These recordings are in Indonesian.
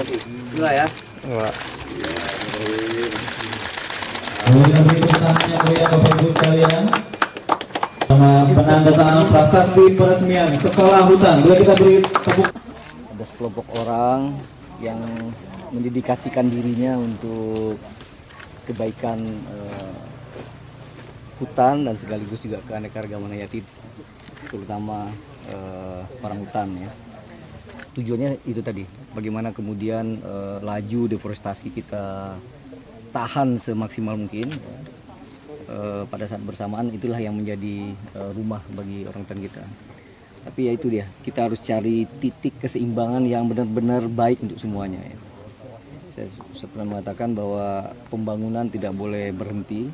Enggak ya? Enggak. Kemudian berikutnya mulia Bapak Ibu sekalian, sama penandatanganan prasasti peresmian sekolah hutan. Boleh kita beri tepuk. Ada sekelompok orang yang mendedikasikan dirinya untuk kebaikan hutan dan sekaligus juga keanekaragaman hayati, terutama orang hutan ya. Tujuannya itu tadi, bagaimana kemudian laju deforestasi kita tahan semaksimal mungkin. Pada saat bersamaan itulah yang menjadi rumah bagi orang hutan kita. Tapi ya itu dia, kita harus cari titik keseimbangan yang benar-benar baik untuk semuanya ya. Saya pernah mengatakan bahwa pembangunan tidak boleh berhenti,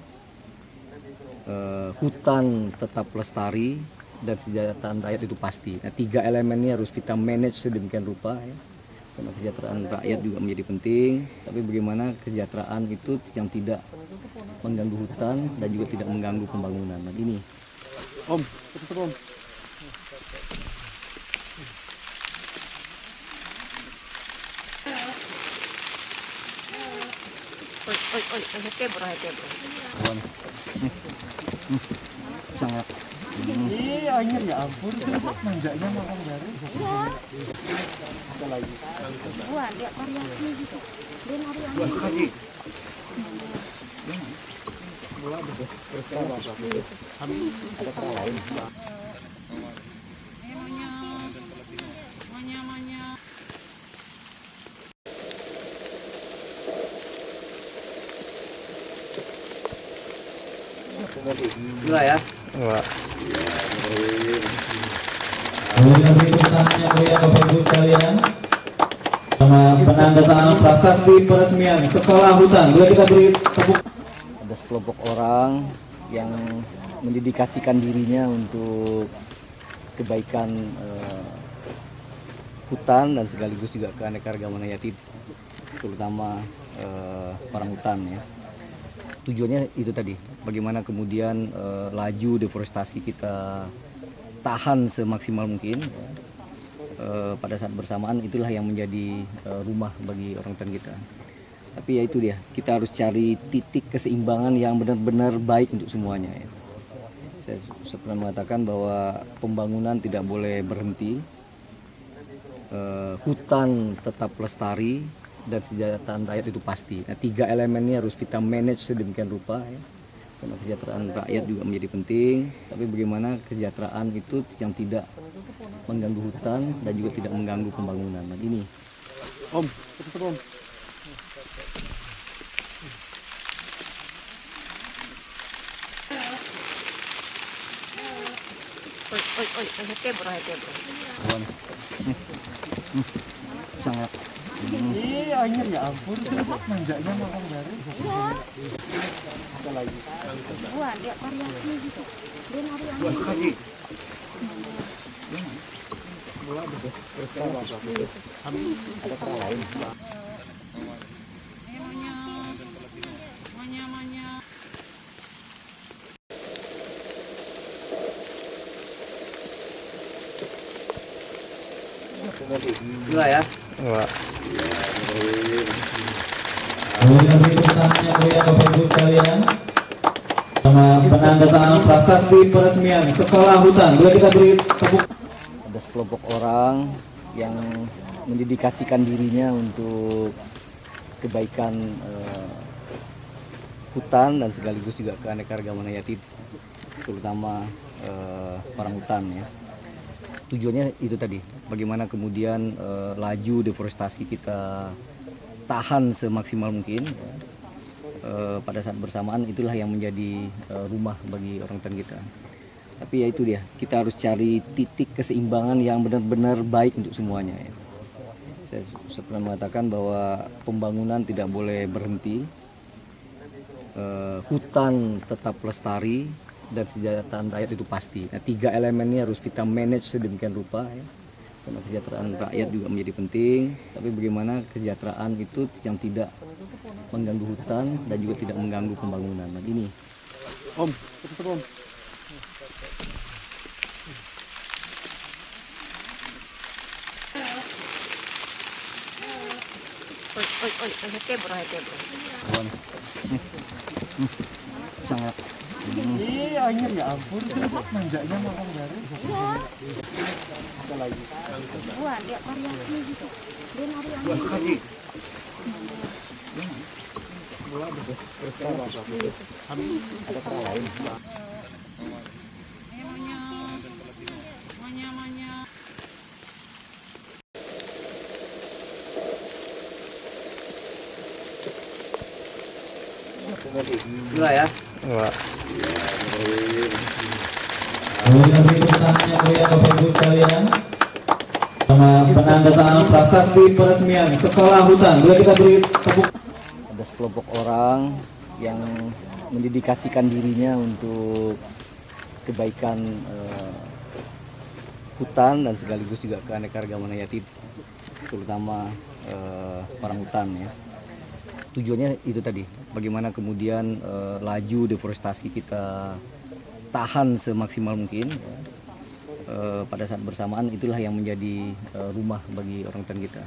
hutan tetap lestari, dan kesejahteraan rakyat itu pasti. Nah, 3 elemen ini harus kita manage sedemikian rupa ya. Karena kesejahteraan rakyat juga menjadi penting, tapi bagaimana kesejahteraan itu yang tidak mengganggu hutan dan juga tidak mengganggu pembangunan. Nah, ini Om. Sangat. Iya, anjir ya ampun, manjanya makan dari. Iya. Ada lagi. Buat dia variasi gitu. Dia nari yang Ada cara lain. Enggak ya? Enggak. Kemudian berikutnya mulia Bapak Ibu sekalian, sama penandatanganan prasasti peresmian sekolah hutan. Boleh kita beri tepuk. Ada sekelompok orang yang mendedikasikan dirinya untuk kebaikan hutan dan sekaligus juga keanekaragaman hayati, terutama orang hutan ya. Tujuannya itu tadi, bagaimana kemudian laju deforestasi kita tahan semaksimal mungkin. Pada saat bersamaan itulah yang menjadi rumah bagi orang hutan kita. Tapi ya itu dia, kita harus cari titik keseimbangan yang benar-benar baik untuk semuanya ya. Saya pernah mengatakan bahwa pembangunan tidak boleh berhenti, hutan tetap lestari, dan kesejahteraan rakyat itu pasti. Nah, 3 elemen ini harus kita manage sedemikian rupa ya. Karena kesejahteraan rakyat juga menjadi penting, tapi bagaimana kesejahteraan itu yang tidak mengganggu hutan dan juga tidak mengganggu pembangunan. Nah, ini Om. Sangat. Iya, anjir ya ampun, manjanya makan dari. Iya. Ada lagi. Buat dia variasi gitu. Dia nari yang Ada cara lain. Enggak ya? Enggak. Kemudian berikutnya mulia Bapak Ibu sekalian, sama penandatanganan prasasti peresmian sekolah hutan. Boleh kita beri tepuk. Ada sekelompok orang yang mendedikasikan dirinya untuk kebaikan hutan dan sekaligus juga keanekaragaman hayati, terutama orang hutan ya. Tujuannya itu tadi, bagaimana kemudian laju deforestasi kita tahan semaksimal mungkin. Pada saat bersamaan itulah yang menjadi rumah bagi orang hutan kita. Tapi ya itu dia, kita harus cari titik keseimbangan yang benar-benar baik untuk semuanya ya. Saya pernah mengatakan bahwa pembangunan tidak boleh berhenti, hutan tetap lestari, dan kesejahteraan rakyat itu pasti. Nah, 3 elemen ini harus kita manage sedemikian rupa ya. Karena kesejahteraan rakyat juga menjadi penting, tapi bagaimana kesejahteraan itu yang tidak mengganggu hutan dan juga tidak mengganggu pembangunan. Nah, ini Om. hete bro. Sangat. Iya, anjir ya ampun. Manjanya orang dari. Iya. Wah, dia variasi gitu. Dia nari angin. Enggak ya? Boleh kami tepuk tangannya beri Bapak Ibu sekalian. Sama penandatanganan prasasti peresmian sekolah hutan. Boleh kita beri tepuk. Ada sekelompok orang yang mendedikasikan dirinya untuk kebaikan hutan dan sekaligus juga keanekaragaman hayati, terutama orang hutan ya. Tujuannya itu tadi, bagaimana kemudian laju deforestasi kita tahan semaksimal mungkin ya. Pada saat bersamaan itulah yang menjadi rumah bagi orang hutan kita.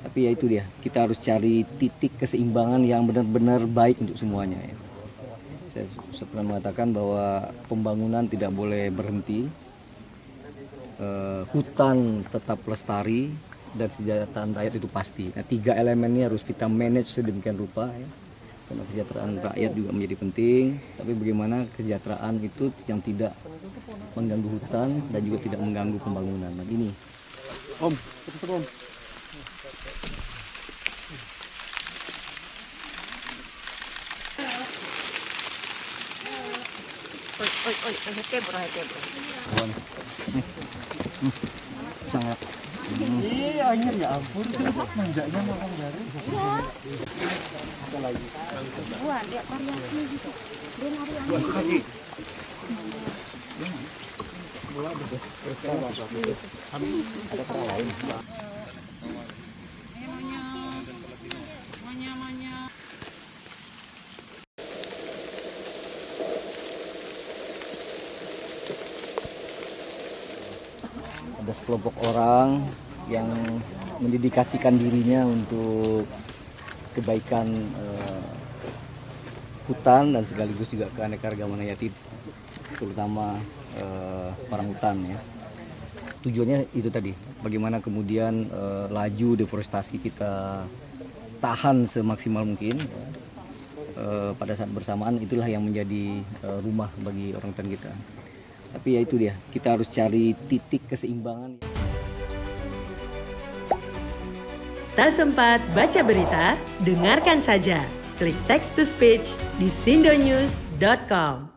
Tapi ya itu dia, kita harus cari titik keseimbangan yang benar-benar baik untuk semuanya ya. Saya pernah mengatakan bahwa pembangunan tidak boleh berhenti, hutan tetap lestari, dan kesejahteraan rakyat itu pasti. Nah, 3 elemen ini harus kita manage sedemikian rupa ya. Karena kesejahteraan rakyat juga menjadi penting, tapi bagaimana kesejahteraan itu yang tidak mengganggu hutan dan juga tidak mengganggu pembangunan. Nah, ini Om. Hete bro. sangat. Iya, anjir ya ampun. Manjanya orang dari. Iya. Wah, dia variasi gitu. Dia nari angin. Ada sekelompok orang yang mendedikasikan dirinya untuk kebaikan hutan dan sekaligus juga keanekaragaman hayati, terutama orang hutan ya. Tujuannya itu tadi, bagaimana kemudian laju deforestasi kita tahan semaksimal mungkin ya. Pada saat bersamaan itulah yang menjadi rumah bagi orang hutan kita. Tapi ya itu dia, kita harus cari titik keseimbangan. Tak sempat baca berita? Dengarkan saja. Klik text to speech di sindonews.com.